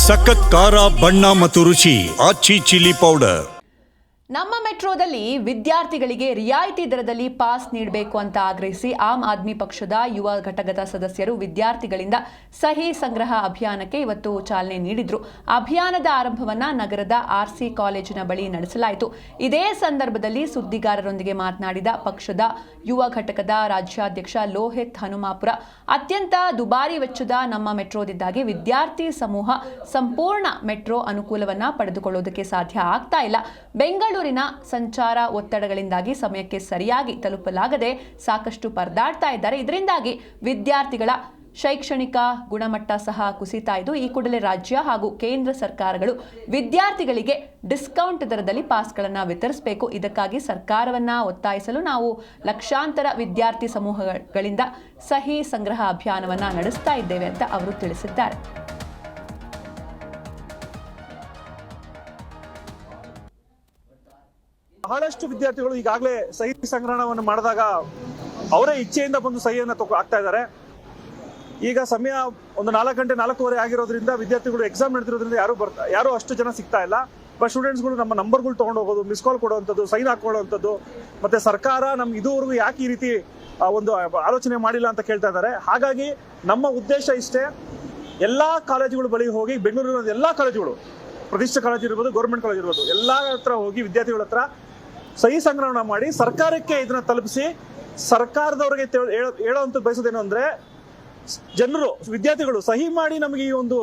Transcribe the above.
ಸಖತ್ ಖಾರ ಬಣ್ಣ ಮತ್ತು ರುಚಿ ಆಚಿ ಚಿಲ್ಲಿ ಪೌಡರ್. ನಮ್ಮ ಮೆಟ್ರೋದಲ್ಲಿ ವಿದ್ಯಾರ್ಥಿಗಳಿಗೆ ರಿಯಾಯಿತಿ ದರದಲ್ಲಿ ಪಾಸ್ ನೀಡಬೇಕು ಅಂತ ಆಗ್ರಹಿಸಿ ಆಮ್ ಆದ್ಮಿ ಪಕ್ಷದ ಯುವ ಘಟಕದ ಸದಸ್ಯರು ವಿದ್ಯಾರ್ಥಿಗಳಿಂದ ಸಹಿ ಸಂಗ್ರಹ ಅಭಿಯಾನಕ್ಕೆ ಇವತ್ತು ಚಾಲನೆ ನೀಡಿದ್ರು. ಅಭಿಯಾನದ ಆರಂಭವನ್ನ ನಗರದ ಆರ್ಸಿ ಕಾಲೇಜಿನ ಬಳಿ ನಡೆಸಲಾಯಿತು. ಇದೇ ಸಂದರ್ಭದಲ್ಲಿ ಸುದ್ದಿಗಾರರೊಂದಿಗೆ ಮಾತನಾಡಿದ ಪಕ್ಷದ ಯುವ ಘಟಕದ ರಾಜ್ಯಾಧ್ಯಕ್ಷ ಲೋಹಿತ್ ಹನುಮಾಪುರ, ಅತ್ಯಂತ ದುಬಾರಿ ವೆಚ್ಚದ ನಮ್ಮ ಮೆಟ್ರೋದಿಂದಾಗಿ ವಿದ್ಯಾರ್ಥಿ ಸಮೂಹ ಸಂಪೂರ್ಣ ಮೆಟ್ರೋ ಅನುಕೂಲವನ್ನ ಪಡೆದುಕೊಳ್ಳುವುದಕ್ಕೆ ಸಾಧ್ಯ ಆಗ್ತಾ ಇಲ್ಲ. ಬೆಂಗಳೂರಿನ ಸಂಚಾರ ಒತ್ತಡಗಳಿಂದಾಗಿ ಸಮಯಕ್ಕೆ ಸರಿಯಾಗಿ ತಲುಪಲಾಗದೆ ಸಾಕಷ್ಟು ಪರದಾಡ್ತಾ ಇದ್ದಾರೆ. ಇದರಿಂದಾಗಿ ವಿದ್ಯಾರ್ಥಿಗಳ ಶೈಕ್ಷಣಿಕ ಗುಣಮಟ್ಟ ಸಹ ಕುಸಿತಾ ಇದ್ದು, ಈ ಕೂಡಲೇ ರಾಜ್ಯ ಹಾಗೂ ಕೇಂದ್ರ ಸರ್ಕಾರಗಳು ವಿದ್ಯಾರ್ಥಿಗಳಿಗೆ ಡಿಸ್ಕೌಂಟ್ ದರದಲ್ಲಿ ಪಾಸ್ಗಳನ್ನು ವಿತರಿಸಬೇಕು. ಇದಕ್ಕಾಗಿ ಸರ್ಕಾರವನ್ನ ಒತ್ತಾಯಿಸಲು ನಾವು ಲಕ್ಷಾಂತರ ವಿದ್ಯಾರ್ಥಿ ಸಮೂಹಗಳಿಂದ ಸಹಿ ಸಂಗ್ರಹ ಅಭಿಯಾನವನ್ನ ನಡೆಸ್ತಾ ಇದ್ದೇವೆ ಅಂತ ಅವರು ತಿಳಿಸಿದ್ದಾರೆ. ಬಹಳಷ್ಟು ವಿದ್ಯಾರ್ಥಿಗಳು ಈಗಾಗಲೇ ಸಹಿ ಸಂಗ್ರಹಣವನ್ನು ಮಾಡಿದಾಗ ಅವರೇ ಇಚ್ಛೆಯಿಂದ ಬಂದು ಸಹಿಯನ್ನು ಆಗ್ತಾ ಇದ್ದಾರೆ. ಈಗ ಸಮಯ ಒಂದು 4 ಗಂಟೆ 4:15 ಆಗಿರೋದ್ರಿಂದ ವಿದ್ಯಾರ್ಥಿಗಳು ಎಕ್ಸಾಮ್ ನಡೆದಿರೋದ್ರಿಂದ ಯಾರು ಅಷ್ಟು ಜನ ಸಿಗ್ತಾ ಇಲ್ಲ. ಬಟ್ ಸ್ಟೂಡೆಂಟ್ಸ್ಗಳು ನಮ್ಮ ನಂಬರ್ಗಳು ತೊಗೊಂಡು ಹೋಗೋದು, ಮಿಸ್ ಕಾಲ್ ಕೊಡುವಂಥದ್ದು, ಸೈನ್ ಹಾಕೊಳ್ಳುವಂಥದ್ದು, ಮತ್ತೆ ಸರ್ಕಾರ ನಮ್ಗೆ ಇದುವರೆಗೂ ಯಾಕೆ ಈ ರೀತಿ ಒಂದು ಆಲೋಚನೆ ಮಾಡಿಲ್ಲ ಅಂತ ಕೇಳ್ತಾ ಇದ್ದಾರೆ. ಹಾಗಾಗಿ ನಮ್ಮ ಉದ್ದೇಶ ಇಷ್ಟೇ, ಎಲ್ಲ ಕಾಲೇಜುಗಳ ಬಳಿ ಹೋಗಿ, ಬೆಂಗಳೂರಿನ ಎಲ್ಲ ಕಾಲೇಜುಗಳು, ಪ್ರತಿಷ್ಠಿತ ಕಾಲೇಜ್ ಇರ್ಬೋದು, ಗೌರ್ಮೆಂಟ್ ಕಾಲೇಜ್ ಇರ್ಬೋದು, ಎಲ್ಲ ಹತ್ರ ಹೋಗಿ ವಿದ್ಯಾರ್ಥಿಗಳ ಹತ್ರ ಸಹಿ ಸಂಗ್ರಹಣ ಮಾಡಿ ಸರ್ಕಾರಕ್ಕೆ ಇದನ್ನ ತಲುಪಿಸಿ, ಸರ್ಕಾರದವರಿಗೆ ಹೇಳುವಂಥದ್ದು ಬಯಸೋದೇನು ಅಂದ್ರೆ, ಜನರು ವಿದ್ಯಾರ್ಥಿಗಳು ಸಹಿ ಮಾಡಿ ನಮಗೆ ಈ ಒಂದು